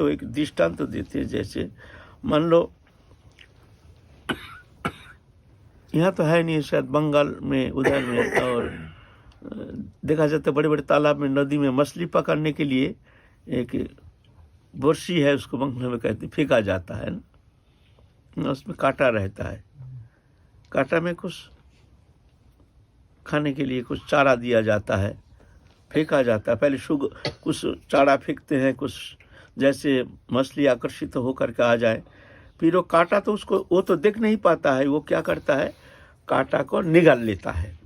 तो एक दृष्टांत तो देते हैं, जैसे मान लो यहाँ तो है नहीं, शायद बंगाल में उधर में, और देखा जाता है बड़े बड़े तालाब में, नदी में मछली पकड़ने के लिए एक बर्सी है, उसको बंगला में कहते फेंका जाता है ना, उसमें कांटा रहता है, कांटा में कुछ खाने के लिए कुछ चारा दिया जाता है, फेंका जाता है। पहले कुछ चारा फेंकते हैं, कुछ जैसे मछली आकर्षित होकर के आ जाए, फिर वो कांटा तो उसको वो तो देख नहीं पाता है, वो क्या करता है कांटा को निगल लेता है,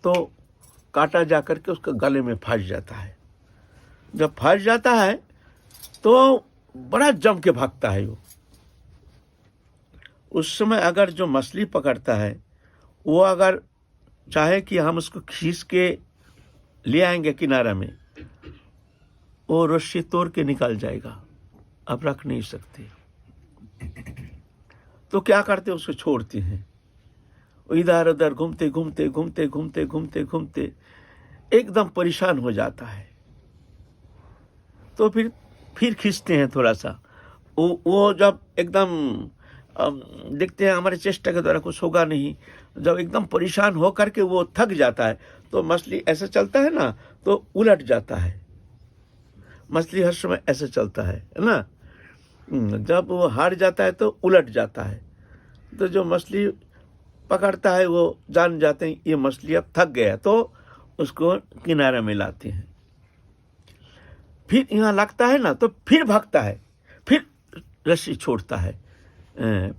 तो कांटा जाकर के उसके गले में फंस जाता है। जब फंस जाता है तो बड़ा जम के भागता है वो। उस समय अगर जो मछली पकड़ता है वो अगर चाहे कि हम उसको खींच के ले आएंगे किनारा में, वो रस्सी तोड़ के निकल जाएगा, अब रख नहीं सकते। तो क्या करते, उसको छोड़ते हैं, इधर उधर घूमते घूमते घूमते घूमते घूमते घूमते एकदम परेशान हो जाता है। तो फिर खींचते हैं थोड़ा सा, वो जब एकदम देखते हैं हमारे चेष्टा के द्वारा कुछ होगा नहीं, जब एकदम परेशान हो करके वो थक जाता है, तो मछली ऐसे चलता है ना, तो उलट जाता है। मछली हर समय ऐसे चलता है ना, जब वो हार जाता है तो उलट जाता है। तो जो मछली पकड़ता है वो जान जाते हैं ये मछली अब थक गया, तो उसको किनारे में लाते हैं। फिर यहाँ लगता है ना, तो फिर भागता है, फिर रस्सी छोड़ता है,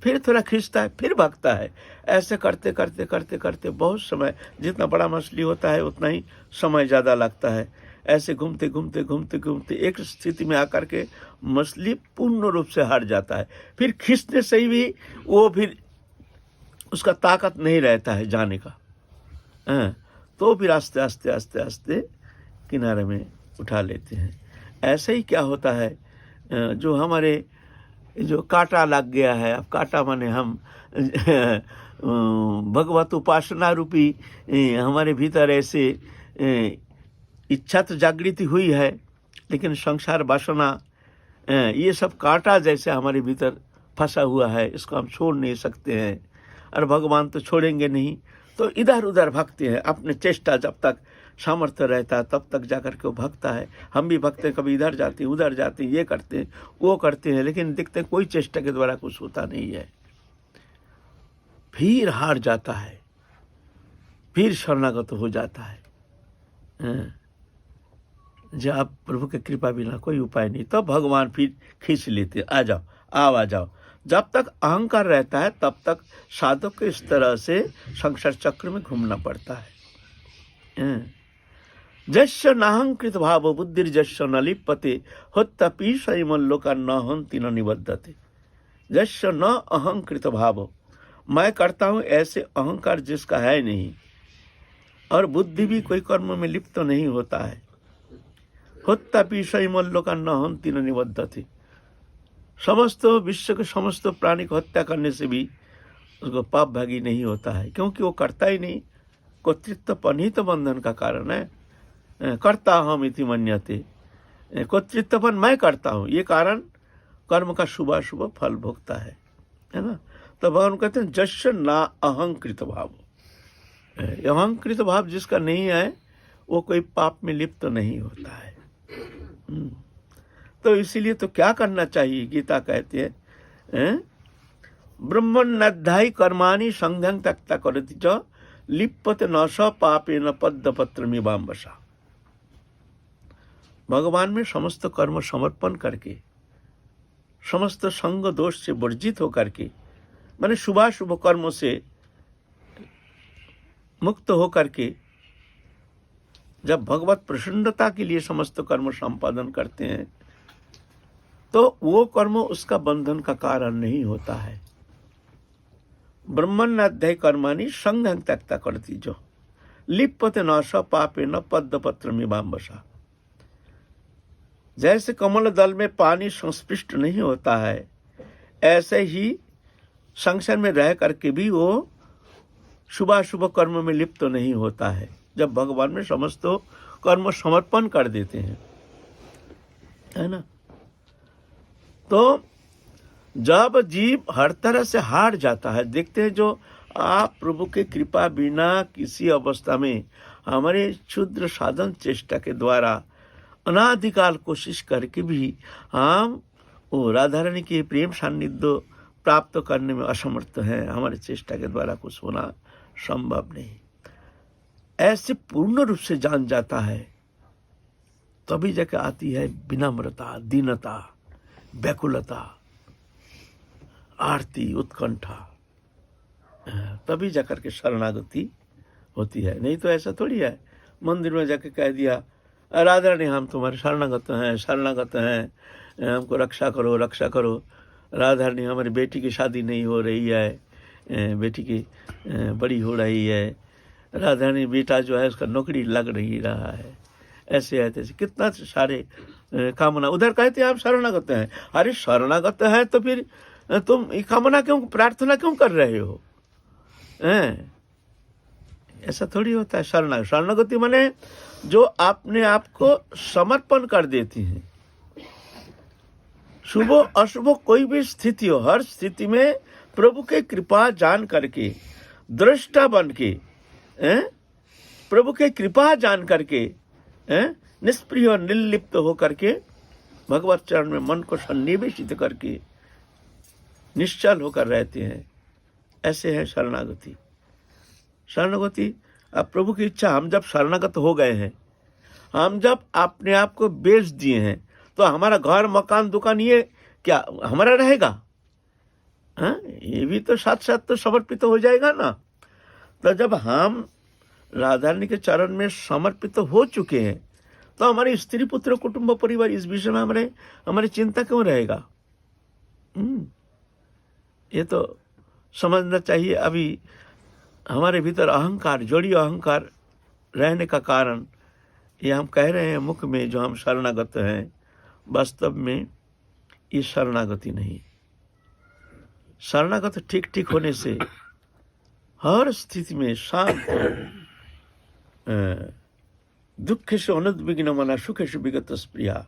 फिर थोड़ा खींचता है, फिर भागता है। ऐसे करते करते करते करते बहुत समय, जितना बड़ा मछली होता है उतना ही समय ज़्यादा लगता है। ऐसे घूमते घूमते घूमते घूमते एक स्थिति में आकर के मछली पूर्ण रूप से हार जाता है। फिर खींचने से ही भी वो फिर उसका ताकत नहीं रहता है जाने का, तो फिर आस्ते आस्ते आस्ते आस्ते किनारे में उठा लेते हैं। ऐसे ही क्या होता है, जो हमारे जो कांटा लग गया है, अब कांटा माने हम भगवत उपासना रूपी हमारे भीतर ऐसे इच्छा तो जागृति हुई है, लेकिन संसार वासना ये सब कांटा जैसे हमारे भीतर फंसा हुआ है, इसको हम छोड़ नहीं सकते हैं, और भगवान तो छोड़ेंगे नहीं, तो इधर उधर भागते हैं। अपने चेष्टा जब तक सामर्थ्य रहता है तब तक जाकर के वो भागता है। हम भी भागते हैं, कभी इधर जाते हैं उधर जाते हैं, ये करते हैं वो करते हैं, लेकिन देखते हैं कोई चेष्टा के द्वारा कुछ होता नहीं है। फिर हार जाता है, फिर शरणागत हो जाता है। जब प्रभु की कृपा बिना कोई उपाय नहीं, तो भगवान फिर खींच लेते, आ जाओ आ जाओ। जब तक अहंकार रहता है तब तक साधक को इस तरह से संसार चक्र में घूमना पड़ता है। जस्य नाहंकृत भाव बुद्धिर जस्य न लिप्यते होत्तपि स्वयमल्लोका न हन्ति न निबद्धते। जस्य न अहंकृत भाव, मैं करता हूँ ऐसे अहंकार जिसका है नहीं, और बुद्धि भी कोई कर्म में लिप्त नहीं होता है। होत्तपि स्वयमल्लोका न हन्ति न निबद्धते, समस्त विश्व के समस्त प्राणी को हत्या करने से भी उसको पाप भागी नहीं होता है, क्योंकि वो करता ही नहीं। कर्तृत्वपन ही तो बंधन का कारण है। करता हम इति मन्यते, कर्तृत्वपन मैं करता हूँ, ये कारण कर्म का शुभ अशुभ फल भोगता है ना। तो भगवान कहते हैं जस्य ना अहंकृत भाव, अहंकृत भाव जिसका नहीं है वो कोई पाप में लिप्त नहीं होता है। तो इसीलिए तो क्या करना चाहिए, गीता कहते हैं ब्रह्मण्यध्यायी कर्माणि संघं त्यक्त्वा करोति च लिप्यते न स पापेन पद्मपत्रमिवाम्बसा। भगवान में समस्त कर्म समर्पण करके, समस्त संग दोष से वर्जित होकर के, माने शुभाशुभ कर्मों से मुक्त होकर के जब भगवत प्रसन्नता के लिए समस्त कर्म संपादन करते हैं, तो वो कर्म उसका बंधन का कारण नहीं होता है। ब्रह्मण्याध्याय कर्माणि संघं त्यक्त्वा करोति जो लिप्यते न स पापेन पद्मपत्रमिवाम्बसा। जैसे कमल दल में पानी संस्पृष्ट नहीं होता है, ऐसे ही संसार में रह करके भी वो शुभाशुभ कर्म में लिप्त नहीं होता है, जब भगवान में समस्त कर्म समर्पण कर देते हैं, है ना। तो जब जीव हर तरह से हार जाता है, देखते हैं जो आप प्रभु के कृपा बिना किसी अवस्था में हमारे क्षुद्र साधन चेष्टा के द्वारा अनादिकाल कोशिश करके भी हम वो राधा रानी के प्रेम सान्निध्य प्राप्त करने में असमर्थ हैं। हमारे चेष्टा के द्वारा कुछ होना संभव नहीं। ऐसे पूर्ण रूप से जान जाता है, तभी जाके आती है विनम्रता, दीनता, व्याकुलता, आरती, उत्कंठा, तभी जाकर के शरणागति होती है। नहीं तो ऐसा थोड़ी है मंदिर में जाके कह दिया राधा रानी हम तुम्हारे शरणागत हैं, हमको रक्षा करो, रक्षा करो। राधा रानी हमारी बेटी की शादी नहीं हो रही है, बेटी की बड़ी हो रही है, राधा रानी बेटा जो है उसका नौकरी लग नहीं रहा है, ऐसे है तैसे कितना सारे कामना। उधर कहते हैं आप शरणागत हैं। अरे शरणागत है तो फिर तुम कामना क्यों, प्रार्थना क्यों कर रहे हो? ऐसा थोड़ी होता है। शरणागति माने जो अपने आप को समर्पण कर देती हैं। शुभ अशुभ कोई भी स्थिति हो, हर स्थिति में प्रभु के कृपा जान करके, दृष्टा बन के, प्रभु के कृपा जान करके, निष्प्रिय और निर्लिप्त हो करके, भगवत चरण में मन को सन्निवेशित करके निश्चल होकर रहते हैं। ऐसे है शरणागति। शरणागति अब प्रभु की इच्छा, हम जब शरणागत हो गए हैं, हम जब अपने आप को बेच दिए हैं, तो हमारा घर मकान दुकान ये क्या हमारा रहेगा? ये भी तो साथ साथ तो समर्पित हो जाएगा ना। तो जब हम राधा रानी के चरण में समर्पित हो चुके हैं, तो हमारे स्त्री पुत्र कुटुंब परिवार इस विषय में हमारी चिंता क्यों रहेगा? ये तो समझना चाहिए। अभी हमारे भीतर अहंकार, जोड़ी अहंकार रहने का कारण ये हम कह रहे हैं मुख में जो हम शरणागत हैं, वास्तव में ये शरणागति नहीं। शरणागत ठीक ठीक होने से हर स्थिति में शांत, दुखेषु अनुद्विग्नमनः सुखेषु विगतः स्पृहा,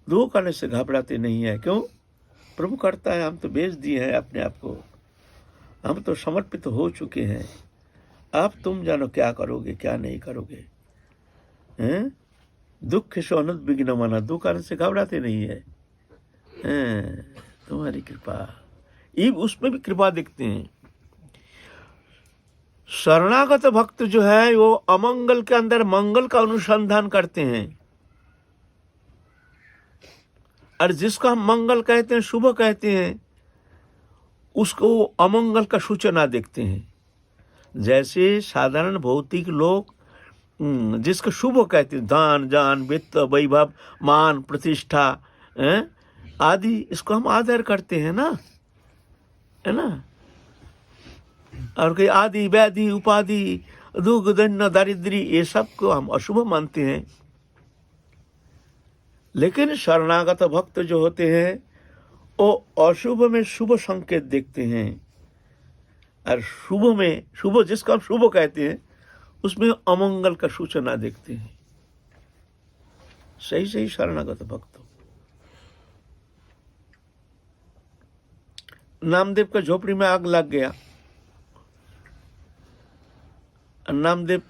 दुख आने से घबराते नहीं है। क्यों? प्रभु करता है, हम तो बेच दिए हैं अपने आप को, हम तो समर्पित हो चुके हैं। आप तुम जानो क्या करोगे क्या नहीं करोगे। दुखेषु अनुद्विग्नमनः, दुख आने से घबराते नहीं है। तुम्हारी कृपा, ये उसमें भी कृपा दिखते हैं। शरणागत भक्त जो है वो अमंगल के अंदर मंगल का अनुसंधान करते हैं, और जिसको हम मंगल कहते हैं, शुभ कहते हैं, उसको अमंगल का सूचना देखते हैं। जैसे साधारण भौतिक लोग जिसको शुभ कहते हैं, धन जान वित्त वैभव मान प्रतिष्ठा आदि, इसको हम आदर करते हैं ना, है ना। और कोई आदि व्याधि उपाधि दुख दन्न दारिद्री, ये सब को हम अशुभ मानते हैं। लेकिन शरणागत भक्त जो होते हैं वो अशुभ में शुभ संकेत देखते हैं, और शुभ में, शुभ जिसको हम शुभ कहते हैं, उसमें अमंगल का सूचना देखते हैं। सही सही शरणागत भक्त। नामदेव का झोपड़ी में आग लग गया, नामदेव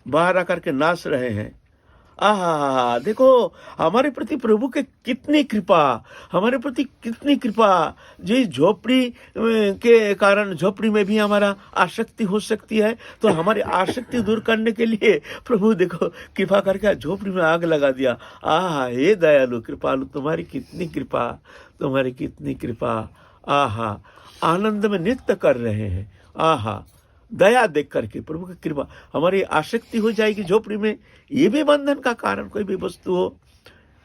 बाहर आकर के नाच रहे हैं। आहा, देखो हमारे प्रति प्रभु के कितनी कृपा, हमारे प्रति कितनी कृपा। जिस झोपड़ी के कारण झोपड़ी में भी हमारा आसक्ति हो सकती है, तो हमारी आसक्ति दूर करने के लिए प्रभु देखो कृपा करके झोपड़ी में आग लगा दिया। आहा, हे दयालु कृपालु, तुम्हारी कितनी कृपा, तुम्हारी कितनी कृपा। आहा, आनंद में नृत्य कर रहे हैं। आहा, दया देख करके प्रभु की कृपा, हमारी आसक्ति हो जाएगी झोपड़ी में। ये भी बंधन का कारण। कोई भी वस्तु हो,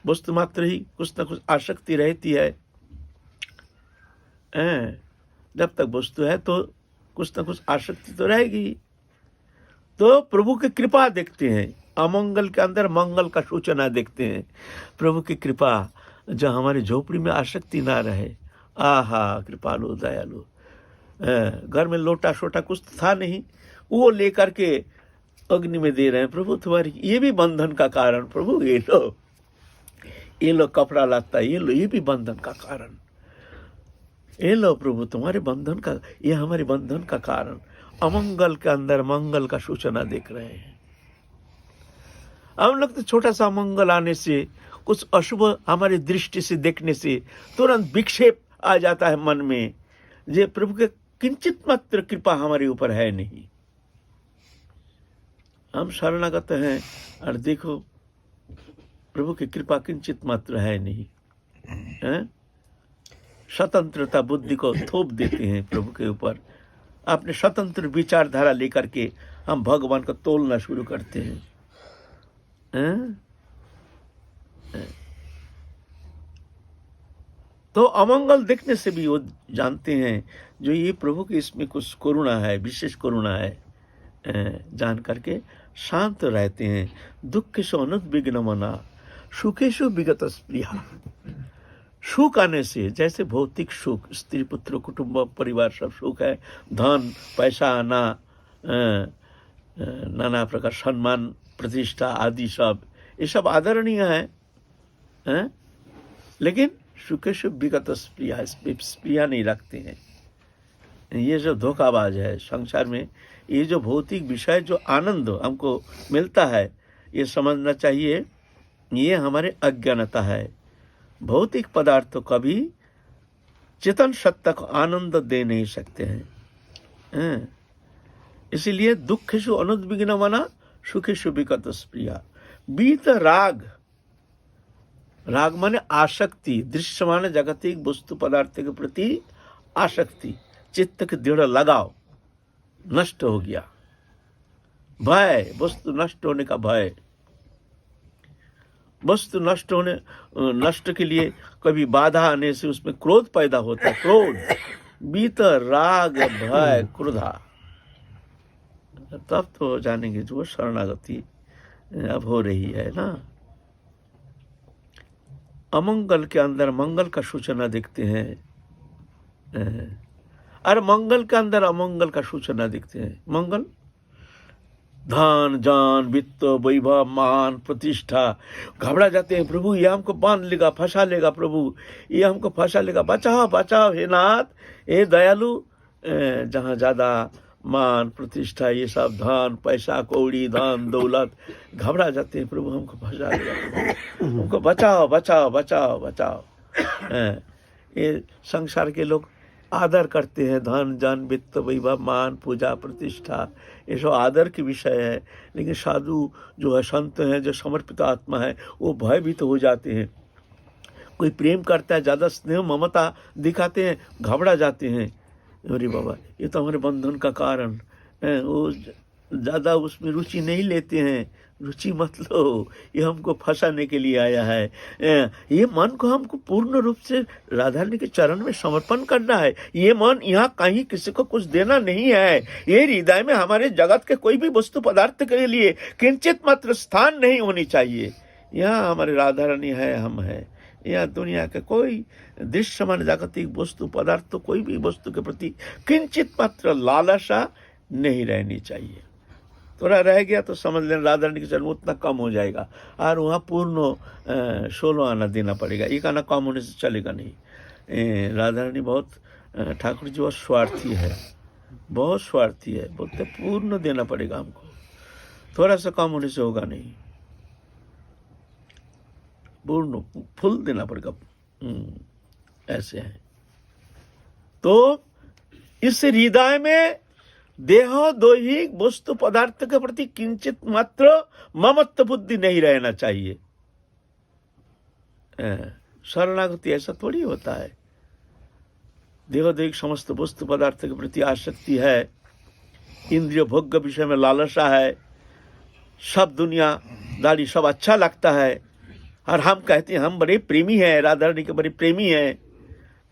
वस्तु मात्र ही कुछ न कुछ आसक्ति रहती है। जब तक वस्तु है तो कुछ न कुछ आसक्ति तो रहेगी। तो प्रभु की कृपा देखते हैं, अमंगल के अंदर मंगल का सूचना देखते हैं। प्रभु की कृपा जो हमारी झोपड़ी में आसक्ति ना रहे। आहा, कृपालु दयालु। घर में लोटा छोटा कुछ था नहीं, वो लेकर के अग्नि में दे रहे हैं। प्रभु तुम्हारी, ये भी बंधन का कारण। प्रभु ये लो, ये लो कपड़ा लाता, ये लो, ये भी बंधन का कारण। ये लो प्रभु तुम्हारे बंधन का, ये हमारे बंधन का कारण। अमंगल के अंदर मंगल का सूचना देख रहे हैं हम लोग। तो छोटा सा मंगल आने से, कुछ अशुभ हमारी दृष्टि से देखने से तुरंत विक्षेप आ जाता है मन में, जे प्रभु के किंचित मात्र कृपा हमारे ऊपर है नहीं। हम शरणागत हैं और देखो प्रभु की कृपा किंचित मात्र है नहीं, है? स्वतंत्रता बुद्धि को थोप देते हैं प्रभु के ऊपर। अपने स्वतंत्र विचारधारा लेकर के हम भगवान को तोलना शुरू करते हैं, हैं? तो अमंगल देखने से भी वो जानते हैं जो ये प्रभु के इसमें कुछ करुणा है, विशेष करुणा है, जान करके शांत रहते हैं। दुखेषु अनुद्विग्न मना सुखेषु विगत स्पृहा। सुख आने से, जैसे भौतिक सुख, स्त्री पुत्र कुटुंब परिवार सब सुख है, धन पैसा आना, नाना प्रकार सम्मान प्रतिष्ठा आदि सब, ये सब आदरणीय है, लेकिन सुखेषु विगत स्पृहा, स्पृहा नहीं रखते हैं। ये जो धोखाबाज है संसार में, ये जो भौतिक विषय जो आनंद हमको मिलता है, ये समझना चाहिए ये हमारे अज्ञानता है। भौतिक पदार्थ तो कभी चेतन सत्ता को आनंद दे नहीं सकते हैं। इसीलिए दुखेषु अनुद्विग्न मना सुखेषु विगत स्पृहा। बीत राग, राग माने आसक्ति, दृश्यमान जागतिक वस्तु पदार्थ के प्रति आसक्ति, चित्त के दृढ़ लगाव नष्ट हो गया। भय, वस्तु नष्ट होने का भय, वस्तु नष्ट के लिए कभी बाधा आने से उसमें क्रोध पैदा होता है, क्रोध, बीत राग भय क्रोधा। तब तो जानेंगे जो शरणागति अब हो रही है ना। अमंगल के अंदर मंगल का सूचना देखते हैं, और मंगल के अंदर अमंगल का सूचना देखते हैं। मंगल धन जान वित्त वैभव मान प्रतिष्ठा, घबरा जाते हैं, प्रभु ये हमको बांध लेगा, फंसा लेगा, प्रभु ये हमको फंसा लेगा, बचाओ बचाओ हे नाथ, हे दयालु। जहाँ ज्यादा मान प्रतिष्ठा, ये सब धन पैसा कौड़ी धन दौलत, घबरा जाते हैं, प्रभु हमको फंसा लेगा, हमको बचाओ बचाओ बचाओ बचाओ। ये संसार के लोग आदर करते हैं, धन जन वित्त वैभव मान पूजा प्रतिष्ठा, ये सब आदर की विषय है। लेकिन साधु जो है, संत हैं, जो समर्पित आत्मा है, वो भयभीत हो जाते हैं। कोई प्रेम करता है, ज़्यादा स्नेह ममता दिखाते हैं, घबरा जाते हैं, अरे बाबा ये तो हमारे बंधन का कारण है। वो ज़्यादा उसमें रुचि नहीं लेते हैं, रुचि मत लो, ये हमको फंसाने के लिए आया है। ये मन को हमको पूर्ण रूप से राधा रानी के चरण में समर्पण करना है। ये मन यहाँ कहीं किसी को कुछ देना नहीं है। ये हृदय में हमारे जगत के कोई भी वस्तु पदार्थ के लिए किंचित मात्र स्थान नहीं होनी चाहिए। यहाँ हमारे राधा रानी है, हम है। यहाँ दुनिया के कोई दृश्यमान जागतिक वस्तु पदार्थ, तो कोई भी वस्तु के प्रति किंचित मात्र लालसा नहीं रहनी चाहिए। थोड़ा रह गया तो समझ लेना राधा रानी के चरण उतना कम हो जाएगा, और वहाँ पूर्ण 16 आना देना पड़ेगा। एक आना कम होने से चलेगा नहीं। राधा रानी बहुत, ठाकुर जी बहुत स्वार्थी है, बहुत स्वार्थी है, बोलते पूर्ण देना पड़ेगा हमको, थोड़ा सा कम होने से होगा नहीं, पूर्ण फुल देना पड़ेगा। ऐसे है। तो इस हृदय में देह दैहिक वस्तु पदार्थ के प्रति किंचित मात्र ममत्व बुद्धि नहीं रहना चाहिए। शरणागति ऐसा थोड़ी होता है। देह दैहिक समस्त वस्तु पदार्थ के प्रति आसक्ति है, इंद्रिय भोग विषय में लालसा है, सब दुनियादारी सब अच्छा लगता है, और हम कहते हैं हम बड़े प्रेमी हैं, राधा रानी के बड़े प्रेमी हैं।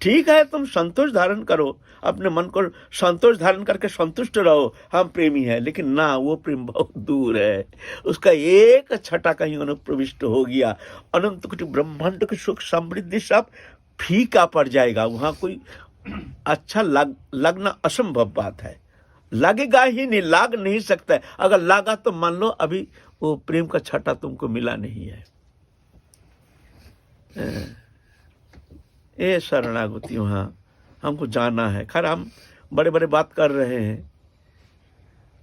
ठीक है, तुम संतोष धारण करो, अपने मन को संतोष धारण करके संतुष्ट रहो, हम प्रेमी हैं। लेकिन ना, वो प्रेम बहुत दूर है, उसका एक छटा कहीं अनुप्रविष्ट हो गया, अनंत कोटि ब्रह्मांड के सुख समृद्धि सब फीका पड़ जाएगा। वहाँ कोई अच्छा लगना असंभव बात है, लगेगा ही नहीं, लाग नहीं सकता है। अगर लागा तो मान लो अभी वो प्रेम का छटा तुमको मिला नहीं है। ये शरणागति वहाँ हमको जाना है। खैर हम बड़े बड़े बात कर रहे हैं,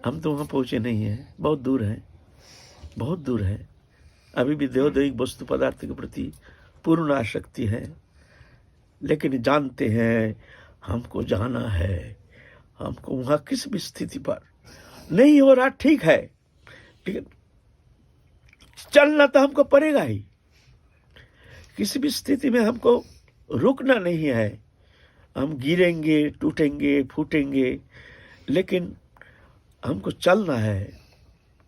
हम तो वहाँ पहुँचे नहीं हैं, बहुत दूर है, बहुत दूर है। अभी भी देहोदैहिक वस्तु पदार्थ के प्रति पूर्ण आसक्ति है, लेकिन जानते हैं हमको जाना है। हमको वहाँ किस भी स्थिति पर नहीं हो रहा, ठीक है, लेकिन चलना तो हमको पड़ेगा ही। किसी भी स्थिति में हमको रुकना नहीं है। हम गिरेंगे, टूटेंगे, फूटेंगे, लेकिन हमको चलना है,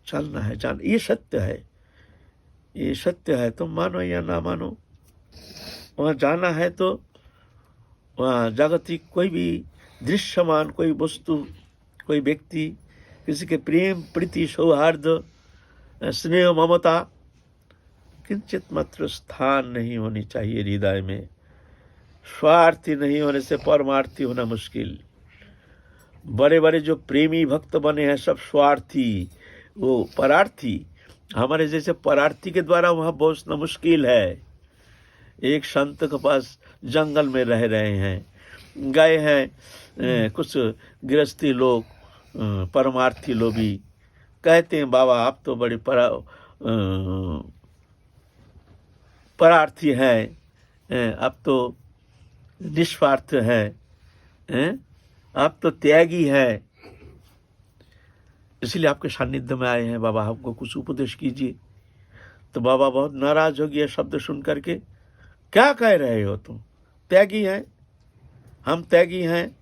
चलना है, जान। ये सत्य है, ये सत्य है। तुम मानो या ना मानो, वहाँ जाना है तो वहाँ जागतिक कोई भी दृश्यमान कोई वस्तु, कोई व्यक्ति, किसी के प्रेम, प्रीति, सौहार्द, स्नेह, ममता किंचित मात्र स्थान नहीं होनी चाहिए हृदय में। स्वार्थी नहीं होने से परमार्थी होना मुश्किल। बड़े बड़े जो प्रेमी भक्त बने हैं सब स्वार्थी, वो परार्थी। हमारे जैसे परार्थी के द्वारा वहाँ पहुँचना मुश्किल है। एक संत के पास जंगल में रह रहे हैं, गए हैं कुछ गृहस्थी लोग, परमार्थी लोग भी कहते हैं बाबा आप तो बड़े परार्थी हैं, आप तो निस्वार्थ हैं, आप तो त्यागी हैं, इसलिए आपके सानिध्य में आए हैं, बाबा हमको कुछ उपदेश कीजिए। तो बाबा बहुत नाराज हो गए शब्द सुन करके। क्या कह रहे हो तुम? त्यागी हैं, हम त्यागी हैं,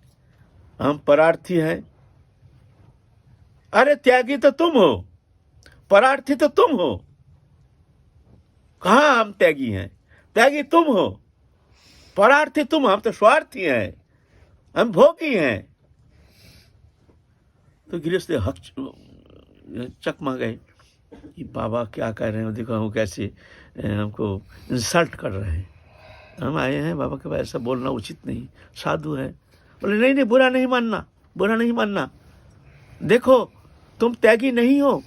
हम परार्थी हैं। अरे त्यागी तो तुम हो, परार्थी तो तुम हो। कहाँ हम त्यागी हैं? त्यागी तुम हो, परार्थी तुम। हम तो स्वार्थी हैं, हम भोगी हैं। तो गृहस्थ चकमा गए, ये बाबा क्या कह रहे हैं, देखो हम कैसे हमको इंसल्ट कर रहे हैं। हम आए हैं बाबा के पास, ऐसा बोलना उचित नहीं, साधु है। बोले नहीं नहीं, बुरा नहीं मानना, बुरा नहीं मानना। देखो तुम त्यागी नहीं हो,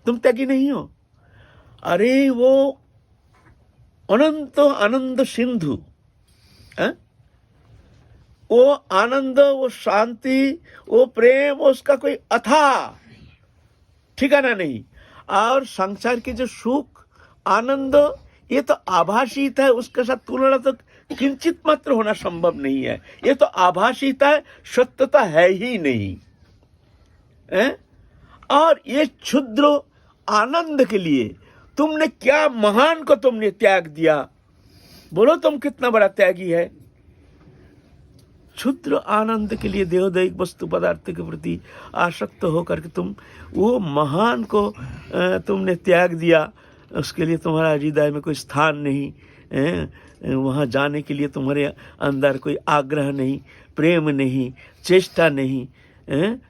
तुम त्यागी नहीं हो। अरे वो अनंत आनंद सिंधु, वो आनंद, वो शांति, वो प्रेम, उसका कोई अथाह ठिकाना नहीं। और संसार के जो सुख आनंद, ये तो आभासित है, उसके साथ तुलना तो किंचित मात्र होना संभव नहीं है। ये तो आभासित है, सत्यता है ही नहीं है? और ये क्षुद्र आनंद के लिए तुमने क्या महान को तुमने त्याग दिया। बोलो तुम कितना बड़ा त्यागी है। क्षुद्र आनंद के लिए देहोदैहिक वस्तु पदार्थ के प्रति आसक्त होकर के तुम वो महान को तुमने त्याग दिया। उसके लिए तुम्हारा हृदय में कोई स्थान नहीं, वहाँ जाने के लिए तुम्हारे अंदर कोई आग्रह नहीं, प्रेम नहीं, चेष्टा नहीं,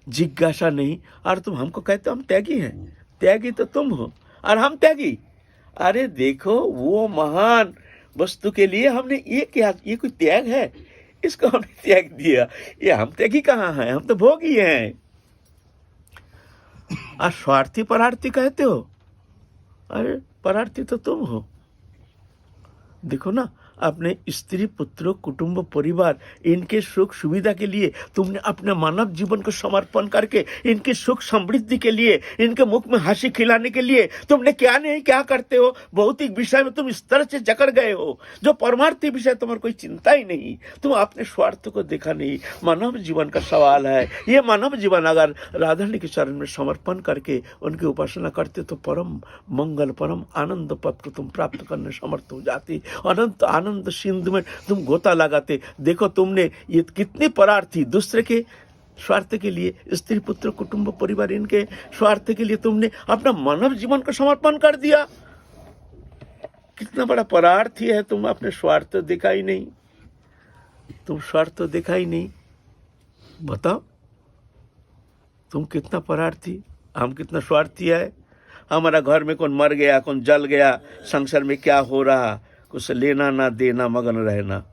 जिज्ञासा नहीं। और तुम हमको कहते हो हम त्यागी हैं। त्यागी तो तुम हो और हम त्यागी। अरे देखो वो महान वस्तु के लिए हमने ये क्या, ये कोई त्याग है? इसको हमने त्याग दिया। ये हम त्यागी कहाँ हैं? हम तो भोगी हैं। और स्वार्थी परार्थी कहते हो? अरे परार्थी तो तुम हो। देखो ना, अपने स्त्री, पुत्र, कुटुंब, परिवार, इनके सुख सुविधा के लिए तुमने अपने मानव जीवन को समर्पण करके, इनकी सुख समृद्धि के लिए, इनके मुख में हंसी खिलाने के लिए तुमने क्या नहीं क्या करते हो। भौतिक विषय में तुम इस तरह से जकड़ गए हो, जो परमार्थी विषय तुम्हारी कोई चिंता ही नहीं। तुम अपने स्वार्थ को देखा नहीं। मानव जीवन का सवाल है। ये मानव जीवन अगर राधारानी के चरण में समर्पण करके उनकी उपासना करते तो परम मंगल, परम आनंद पद को तुम प्राप्त करने समर्थ हो जाती। अनंत आनंद सिंधु में तुम गोता लगाते। देखो तुमने ये कितने परार्थी, दूसरे के स्वार्थ के लिए, स्त्री, पुत्र, कुटुंब, परिवार, इनके स्वार्थ के लिए तुमने अपना मानव जीवन को समर्पण कर दिया। कितना बड़ा परार्थी है तुम। अपने स्वार्थ देखा ही नहीं, तुम स्वार्थ देखा ही नहीं। बताओ तुम कितना परार्थी, हम कितना स्वार्थी है। हमारा घर में कौन मर गया, कौन जल गया, संसार में क्या हो रहा, कुछ लेना ना देना, मगन रहना।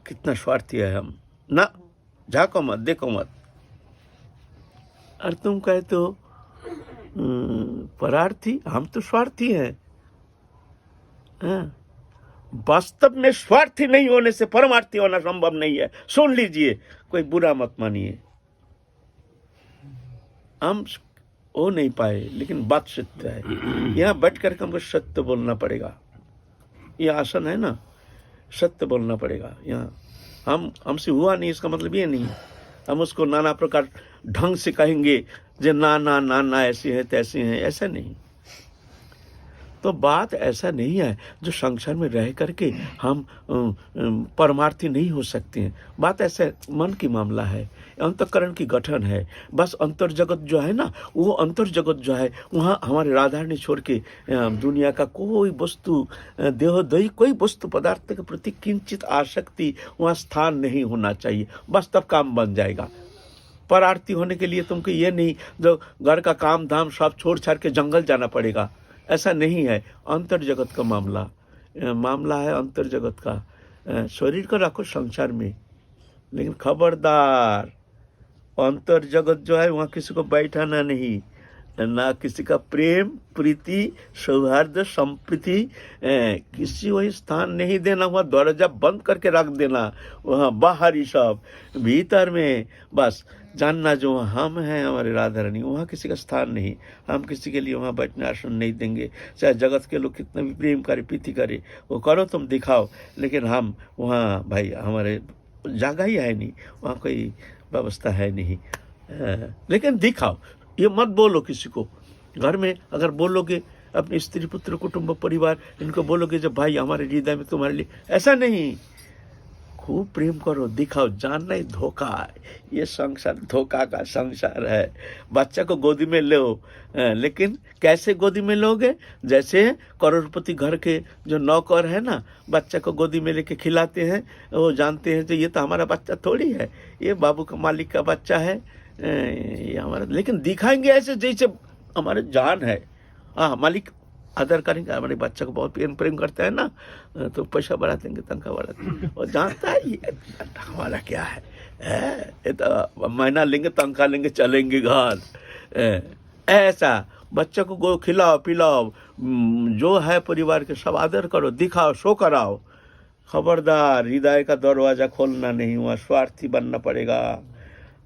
कितना स्वार्थी है हम ना। झाको मत, देखो मत। और तुम कहते हो परार्थी, हम तो स्वार्थी हैं। हाँ? वास्तव में स्वार्थी नहीं होने से परमार्थी होना संभव नहीं है। सुन लीजिए, कोई बुरा मत मानिए। हम हो नहीं पाए, लेकिन बात सत्य है। यहाँ बैठ कर हमको सत्य बोलना पड़ेगा। ये आसन है ना, सत्य बोलना पड़ेगा। यहाँ हमसे हुआ नहीं, इसका मतलब ये नहीं हम उसको नाना प्रकार ढंग से कहेंगे जो ना ना ना ना ऐसे हैं तैसे हैं, ऐसा नहीं। तो बात ऐसा नहीं है जो संसार में रह करके हम परमार्थी नहीं हो सकते हैं। बात ऐसा मन की मामला है, अंतःकरण की गठन है। बस अंतर जगत जो है ना, वो अंतर जगत जो है, वहाँ हमारे राधारणी छोड़ के दुनिया का कोई वस्तु, देहोदयी कोई वस्तु पदार्थ के प्रति किंचित आसक्ति वहाँ स्थान नहीं होना चाहिए। बस तब काम बन जाएगा। परार्थी होने के लिए तुमको ये नहीं जो घर का काम धाम सब छोड़ छाड़ के जंगल जाना पड़ेगा, ऐसा नहीं है। अंतर जगत का मामला है, अंतर जगत का। शरीर को रखो संसार में, लेकिन खबरदार, अंतर जगत जो है वहाँ किसी को बैठाना नहीं, ना किसी का प्रेम प्रीति सौहार्द संप्रीति किसी वही स्थान नहीं देना। वहाँ दरवाजा बंद करके रख देना, वहाँ बाहर ही सब, भीतर में बस जानना जो हम हैं हमारे राधा रानी, वहाँ किसी का स्थान नहीं। हम किसी के लिए वहाँ बैठने आसन नहीं देंगे। चाहे जगत के लोग कितना भी प्रेम करे प्रीति करे, वो करो तुम दिखाओ, लेकिन हम वहाँ भाई हमारे जगह ही है नहीं, वहाँ कोई व्यवस्था है नहीं। लेकिन दिखाओ, ये मत बोलो किसी को। घर में अगर बोलोगे अपने स्त्री पुत्र कुटुंब परिवार इनको बोलोगे जब भाई हमारे हृदय में तुम्हारे लिए, ऐसा नहीं। खूब प्रेम करो, दिखाओ। जानना ही धोखा है, ये संसार धोखा का संसार है। बच्चा को गोदी में लो, लेकिन कैसे गोदी में लोगे? जैसे करोड़पति घर के जो नौकर है ना, बच्चा को गोदी में लेके खिलाते हैं, वो जानते हैं जो ये तो हमारा बच्चा थोड़ी है, ये बाबू का मालिक का बच्चा है, ये हमारा। लेकिन दिखाएंगे ऐसे जैसे हमारे जान है। हाँ, मालिक आदर करेंगे, हमारे बच्चे को बहुत प्रेम करता है ना, तो पैसा बढ़ा देंगे, तनख्वाह बढ़ा देंगे। और जानता है ये हमारा क्या है, ये तो महीना लेंगे, तनख्वाह लेंगे, चलेंगे घर। ऐसा बच्चे को गो खिलाओ पिलाओ, जो है परिवार के सब आदर करो, दिखाओ, शो कराओ। खबरदार, हृदय का दरवाजा खोलना नहीं, वहाँ स्वार्थी बनना पड़ेगा,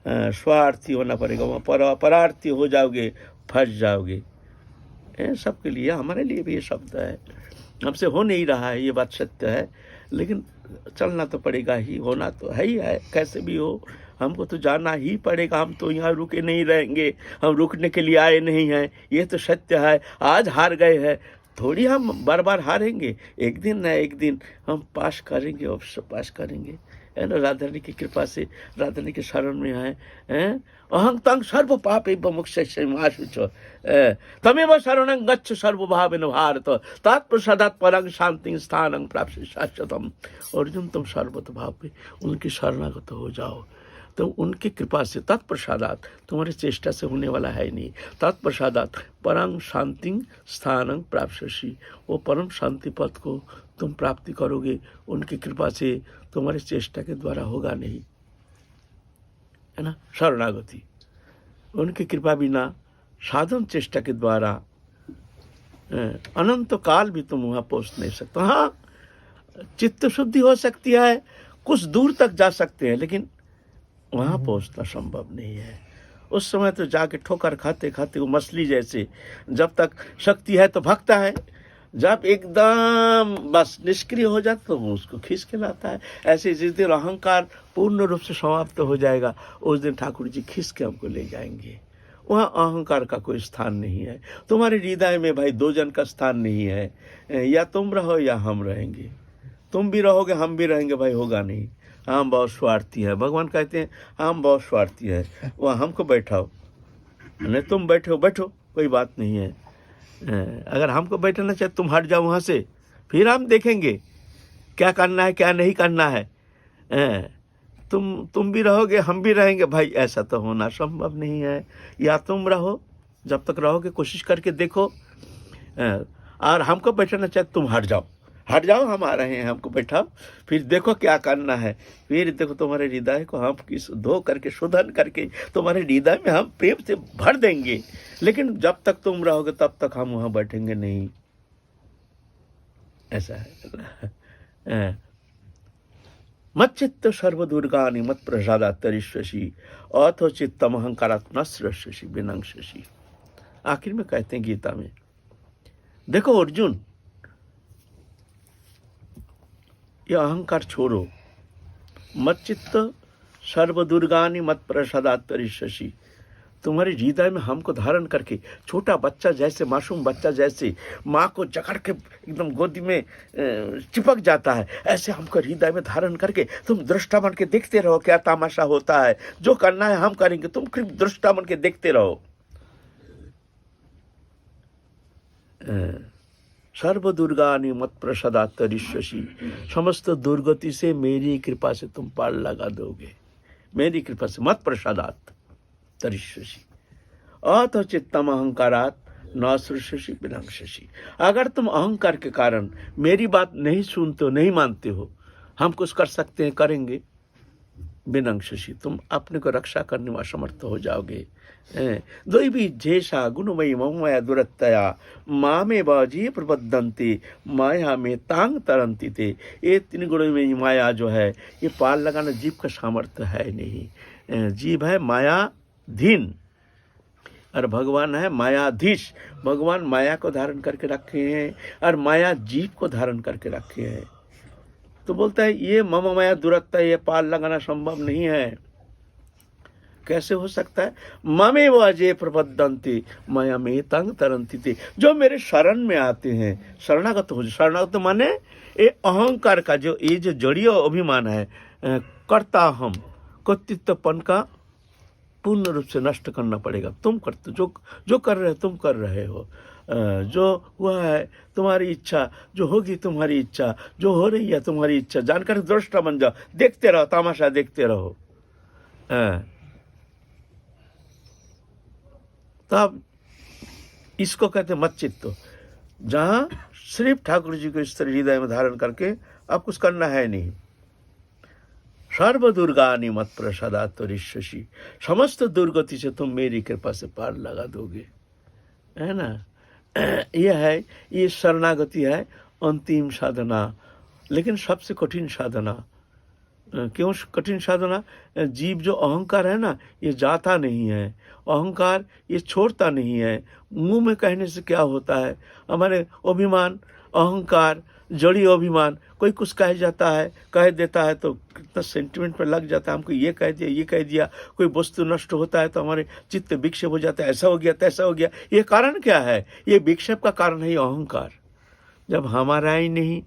स्वार्थी होना पड़ेगा। वहाँ परार्थी हो जाओगे, फंस जाओगे। सबके लिए, हमारे लिए भी ये शब्द है। हमसे हो नहीं रहा है, ये बात सत्य है, लेकिन चलना तो पड़ेगा ही, होना तो है ही है। कैसे भी हो, हमको तो जाना ही पड़ेगा। हम तो यहाँ रुके नहीं रहेंगे, हम रुकने के लिए आए नहीं हैं, ये तो सत्य है। आज हार गए हैं, थोड़ी हम बार बार हारेंगे। एक दिन न एक दिन हम पास करेंगे, अवश्य पास करेंगे, है ना। राधा रानी की कृपा से, राधा रानी के शरण में हैं। अहं तंग सर्व पापे विमुच्यते तमेव शरणं गच्छ सर्वभावेन भारत तत्प्रसादात् परं शांति स्थानं प्राप्स्यसि शाश्वतम्। अर्जुन, तुम सर्वत भाव पे उनकी शरणागत हो जाओ, तो उनकी कृपा से, तत्प्रसादात, तुम्हारी चेष्टा से होने वाला है नहीं, तत्प्रसादात परम शांति स्थानं प्राप्स्यसि, वो परम शांति पद को तुम प्राप्ति करोगे उनकी कृपा से, तुम्हारी चेष्टा के द्वारा होगा नहीं, है ना। शरणागति उनकी कृपा बिना, साधन चेष्टा के द्वारा अनंत काल भी तुम वहाँ पहुँच नहीं सकते। हाँ, चित्त शुद्धि हो सकती है, कुछ दूर तक जा सकते हैं, लेकिन वहाँ पहुँचना संभव नहीं है। उस समय तो जाके ठोकर खाते खाते वो मछली जैसे, जब तक शक्ति है तो भगता है, जब एकदम बस निष्क्रिय हो जाता तो वो उसको खींच के लाता है। ऐसे जिस दिन अहंकार पूर्ण रूप से समाप्त हो जाएगा, उस दिन ठाकुर जी खींच के हमको ले जाएंगे। वहाँ अहंकार का कोई स्थान नहीं है। तुम्हारे हृदय में भाई दो जन का स्थान नहीं है, या तुम रहो या हम रहेंगे। तुम भी रहोगे हम भी रहेंगे, भाई होगा नहीं। हम बहुत स्वार्थी है, भगवान कहते हैं हम बहुत स्वार्थी है, वहाँ हमको बैठाओ, नहीं तुम बैठो, कोई बात नहीं है। अगर हमको बैठना चाहे तुम हट जाओ वहाँ से, फिर हम देखेंगे क्या करना है क्या नहीं करना है। तुम भी रहोगे हम भी रहेंगे, भाई ऐसा तो होना संभव नहीं है। या तुम रहो, जब तक रहोगे कोशिश करके देखो, और हमको बैठना चाहे तुम हट जाओ, हम आ रहे हैं, हमको बैठाओ, फिर देखो क्या करना है। फिर देखो तुम्हारे हृदय को हम किस धो करके शोधन करके तुम्हारे हृदय में हम प्रेम से भर देंगे। लेकिन जब तक तुम रहोगे तब तक हम वहाँ बैठेंगे नहीं। ऐसा है। मत चित्त सर्वदुर्गानि मत प्रसादा तरिष्यसि अथो चित्तम अहंकारात् न सृष्यसि विनंक्षसि। आखिर में कहते हैं गीता में, देखो अर्जुन, ये अहंकार छोड़ो। मत चित्त सर्वदुर्गानि मत प्रसादात् तरिष्यसि। तुम्हारे हृदय में हमको धारण करके, छोटा बच्चा जैसे, मासूम बच्चा जैसे माँ को जकड़ के एकदम गोदी में चिपक जाता है, ऐसे हमको हृदय में धारण करके तुम दृष्टा बन के देखते रहो क्या तमाशा होता है। जो करना है हम करेंगे, तुम सिर्फ दृष्टा बन के देखते रहो। सर्व दुर्गानि मत प्रसादात् तरिष्यसि। समस्त दुर्गति से मेरी कृपा से तुम पार लगा दोगे। मेरी कृपा से, मत प्रसादात् तरिष्यसि अथ चित्तम अहंकारात् न सृष्यसि विनंक्षसि। अगर तुम अहंकार के कारण मेरी बात नहीं सुनते हो, नहीं मानते हो, हम कुछ कर सकते हैं, करेंगे, विनंक्षसि, तुम अपने को रक्षा करने में असमर्थ हो जाओगे। दैवी जेषा गुणमयी ममया दुरत्तया मामेव जीव प्रबद्धन्ति माया में तांग तरंती थे। ये 3 गुणमयी माया जो है, ये पार लगाना जीव का सामर्थ्य है नहीं। जीव है मायाधीन और भगवान है मायाधीश। भगवान माया को धारण करके रखे हैं और माया जीव को धारण करके रखे हैं। तो बोलता है ये मम माया दुरत्ता, ये पार लगाना संभव नहीं है। कैसे हो सकता है? ममे व अजय प्रबद्धन्ति माया में तंग तरंती थे। जो मेरे शरण में आते हैं, शरणागत हो। शरणागत माने ये अहंकार का जो, ये जो जड़ीय अभिमान है, कर्ता हम, कर्तृत्वपन का पूर्ण रूप से नष्ट करना पड़ेगा। तुम करते, जो कर रहे हो तुम कर रहे हो, जो हुआ है तुम्हारी इच्छा, जो होगी तुम्हारी इच्छा, जो हो रही है तुम्हारी इच्छा, जानकर दृष्टा बन जाओ, देखते रहो, तमाशा देखते रहो। तब इसको कहते मत चित्त, जहां सिर्फ ठाकुर जी को इस तरह हृदय में धारण करके अब कुछ करना है नहीं। सर्व दुर्गानि मत प्रसादात् तरिष्यसि। समस्त दुर्गति से तुम मेरी कृपा से पार लगा दोगे, है ना। यह है, ये शरणागति है अंतिम साधना, लेकिन सबसे कठिन साधना। क्यों कठिन साधना? जीव जो अहंकार है ना, ये जाता नहीं है। अहंकार ये छोड़ता नहीं है। मुंह में कहने से क्या होता है, हमारे अभिमान, अहंकार, जड़ी अभिमान, कोई कुछ कह जाता है, कह देता है तो कितना सेंटिमेंट में लग जाता है, हमको ये कह दिया, ये कह दिया। कोई वस्तु नष्ट होता है तो हमारे चित्त विक्षेप हो जाता है, ऐसा हो गया, तैसा हो गया। ये कारण क्या है? ये विक्षेप का कारण है अहंकार। जब हमारा ही नहीं,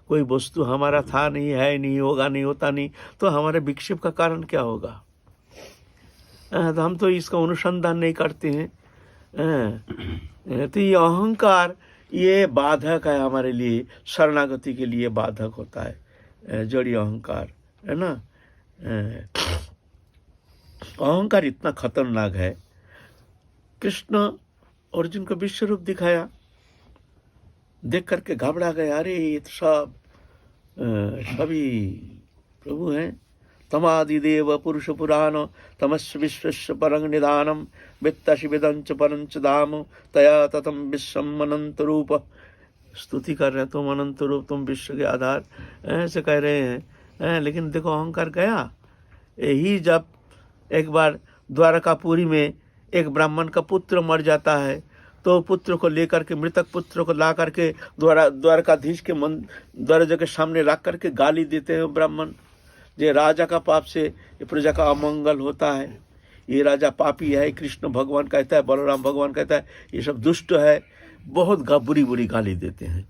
कोई वस्तु हमारा था नहीं, है नहीं, होगा नहीं, होता नहीं, तो हमारे विक्षेप का कारण क्या होगा? तो हम तो इसका अनुसंधान नहीं करते हैं। तो ये अहंकार, ये बाधक है हमारे लिए, शरणागति के लिए बाधक होता है, जड़ी अहंकार, है ना। अहंकार इतना खतरनाक है। कृष्ण अर्जुन को विश्व रूप दिखाया, देख करके घबरा गए, अरे ये तो सब सभी प्रभु हैं। तमादिदेव पुरुष पुराण तमस्य विश्वस्य परं निधानम वित्तसि विदंच परंच धाम तया ततम विश्वम अनंत रूप। स्तुति कर रहे हैं, तुम अनंत रूप, तुम विश्व के आधार, ऐसे कह रहे हैं। लेकिन देखो अहंकार गया। यही जब एक बार द्वारकापुरी में एक ब्राह्मण का पुत्र मर जाता है, तो पुत्र को लेकर के, मृतक पुत्र को ला करके द्वारकाधीश के दरवाजे के सामने रख करके गाली देते हैं ब्राह्मण। ये राजा का पाप से ये प्रजा का अमंगल होता है, ये राजा पापी है, कृष्ण भगवान कहता है, बलराम भगवान कहता है, ये सब दुष्ट है। बहुत बुरी बुरी गाली देते हैं।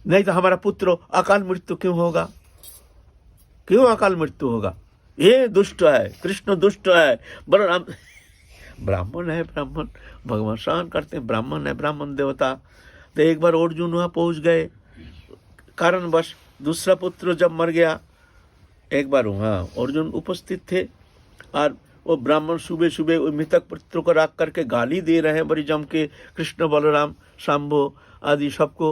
नहीं तो हमारा पुत्र अकाल मृत्यु क्यों होगा? क्यों अकाल मृत्यु होगा? ये दुष्ट है, कृष्ण दुष्ट है, बलराम ब्राह्मण है, ब्राह्मण भगवान सहन करते हैं, ब्राह्मण है, ब्राह्मण देवता। तो एक बार अर्जुन वहाँ पहुँच गए, कारणवश दूसरा पुत्र जब मर गया, एक बार वहाँ अर्जुन उपस्थित थे और वो ब्राह्मण सुबह सुबह वो मृतक पुत्र को रख करके गाली दे रहे हैं बड़ी जम के, कृष्ण बलराम शाम्भो आदि सबको।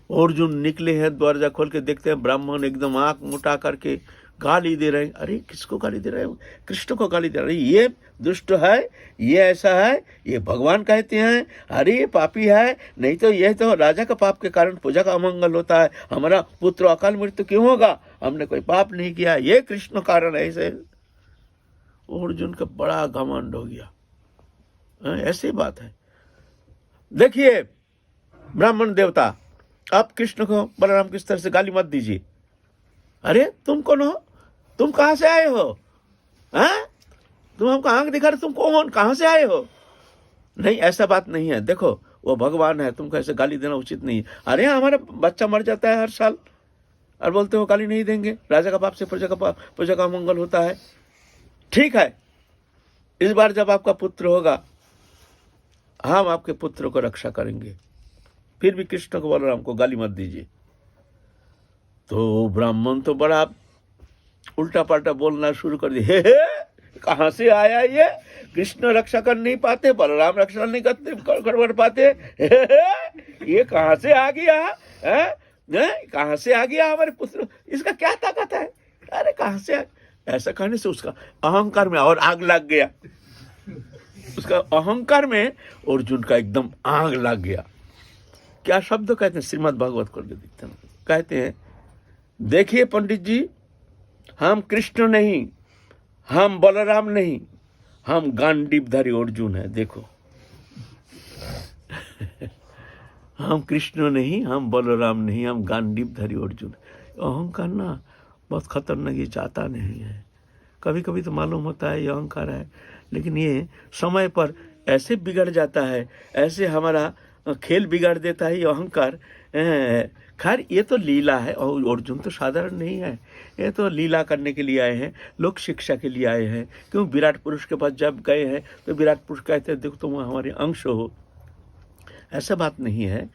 अर्जुन निकले हैं, दरवाजा खोल के देखते हैं ब्राह्मण एकदम आँख मुटा करके गाली दे रहे हैं। अरे किसको गाली दे रहे हैं? कृष्ण को गाली दे रहे हैं। ये दुष्ट है, ये ऐसा है, ये भगवान कहते हैं, अरे ये पापी है, नहीं तो ये तो राजा का पाप के कारण पूजा का अमंगल होता है, हमारा पुत्र अकाल मृत्यु क्यों होगा, हमने कोई पाप नहीं किया, ये कृष्ण कारण है। ऐसे अर्जुन का बड़ा घमंड हो गया। ऐसी बात है। देखिए ब्राह्मण देवता, आप कृष्ण को बलराम किस तरह से गाली मत दीजिए। अरे तुम कौन हो? तुम कहां से आए हो? हाँ, तुम हमको आंख दिखा रहे, तुम कौन, कहां से आए हो? नहीं, ऐसा बात नहीं है। देखो वो भगवान है, तुमको ऐसे गाली देना उचित नहीं है। अरे हमारा बच्चा मर जाता है हर साल और बोलते हो गाली नहीं देंगे, राजा का पाप से प्रजा का मंगल होता है। ठीक है, इस बार जब आपका पुत्र होगा हम आपके पुत्र को रक्षा करेंगे, फिर भी कृष्ण को बलराम को गाली मत दीजिए। तो ब्राह्मण तो बड़ा उल्टा पाल्टा बोलना शुरू कर दिए। कहां से आया ये? कृष्ण रक्षा कर नहीं पाते, बलराम रक्षा नहीं कर पाते, ये कहां से आ गया? कहां से आ गया हमारे पुत्र? इसका क्या ताकत है? अरे कहां से? ऐसा कहने से उसका अहंकार में और आग लग गया। उसका अहंकार में अर्जुन का एकदम आग लग गया। क्या शब्द कहते हैं? श्रीमद् भागवत को देखते हैं, कहते हैं, देखिए पंडित जी, हम कृष्ण नहीं, हम बलराम नहीं, हम गांडीवधारी अर्जुन है। देखो हम कृष्ण नहीं, हम बलराम नहीं, हम गांडीवधारी अर्जुन। अहंकार ना बहुत खतरनाक, ये चाहता नहीं है। कभी कभी तो मालूम होता है ये अहंकार है, लेकिन ये समय पर ऐसे बिगड़ जाता है, ऐसे हमारा खेल बिगाड़ देता है ये अहंकार। खैर ये तो लीला है, और अर्जुन तो साधारण नहीं है, ये तो लीला करने के लिए आए हैं, लोक शिक्षा के लिए आए हैं। क्यों? विराट पुरुष के पास जब गए हैं तो विराट पुरुष कहते हैं देखो तुम हमारे अंश हो, ऐसा बात नहीं है।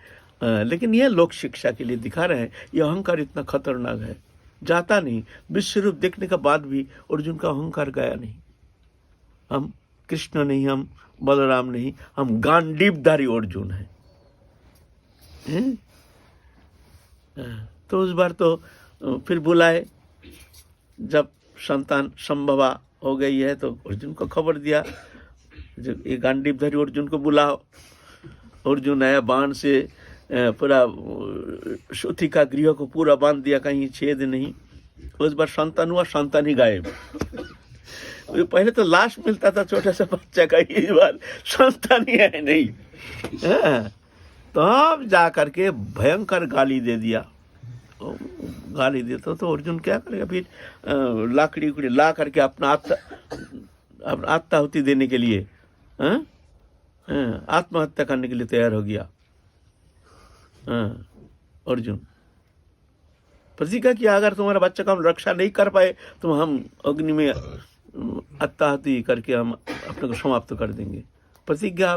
लेकिन ये लोक शिक्षा के लिए दिखा रहे हैं। ये अहंकार इतना खतरनाक है, जाता नहीं। विश्व रूप देखने के बाद भी अर्जुन का अहंकार गया नहीं। हम कृष्ण नहीं, हम बलराम नहीं, हम गांडीवधारी अर्जुन हैं। तो उस बार तो फिर बुलाए, जब संतान संभवा हो गई है तो अर्जुन को खबर दिया, जब ये गांडीवधारी अर्जुन को बुलाओ। अर्जुन आया, बाण से पूरा सुथी का गृह को पूरा बांध दिया, कहीं छेद नहीं। उस बार संतान हुआ, संतान ही गायब। पहले तो लाश मिलता था छोटा सा बच्चा का, इस बार संतान ही है नहीं। तब जा करके भयंकर गाली दे दिया। गाली देता तो अर्जुन क्या करेगा फिर? लाकड़ी उकड़ी ला करके अपना आत्माहुति देने के लिए, आत्महत्या करने के लिए तैयार हो गया अर्जुन। प्रतिज्ञा किया, अगर तुम्हारा बच्चा का हम रक्षा नहीं कर पाए तो हम अग्नि में आत्माहुति करके हम अपने को समाप्त कर देंगे। प्रतिज्ञा,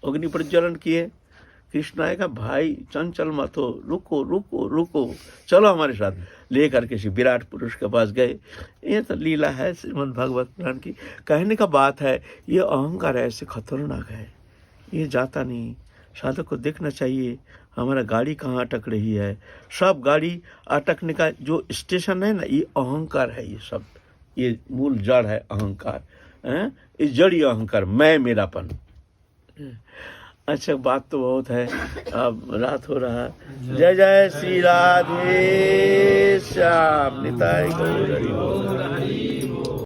अग्नि प्रज्वलन किए। कृष्ण आएगा, भाई चंचल मत हो, रुको रुको रुको, चलो हमारे साथ। लेकर के विराट पुरुष के पास गए। ये तो लीला है श्रीमद् भागवत पुराण की, कहने का बात है। ये अहंकार ऐसे खतरनाक है, ये जाता नहीं। साधक को देखना चाहिए हमारा गाड़ी कहाँ अटक रही है। सब गाड़ी अटकने का जो स्टेशन है ना, ये अहंकार है। ये सब, ये मूल जड़ है अहंकार। ये जड़ी अहंकार, मैं मेरापन। अच्छा, बात तो बहुत है, अब रात हो रहा है। जय जय श्री राधे श्याम, निताय गौर हरि बोल।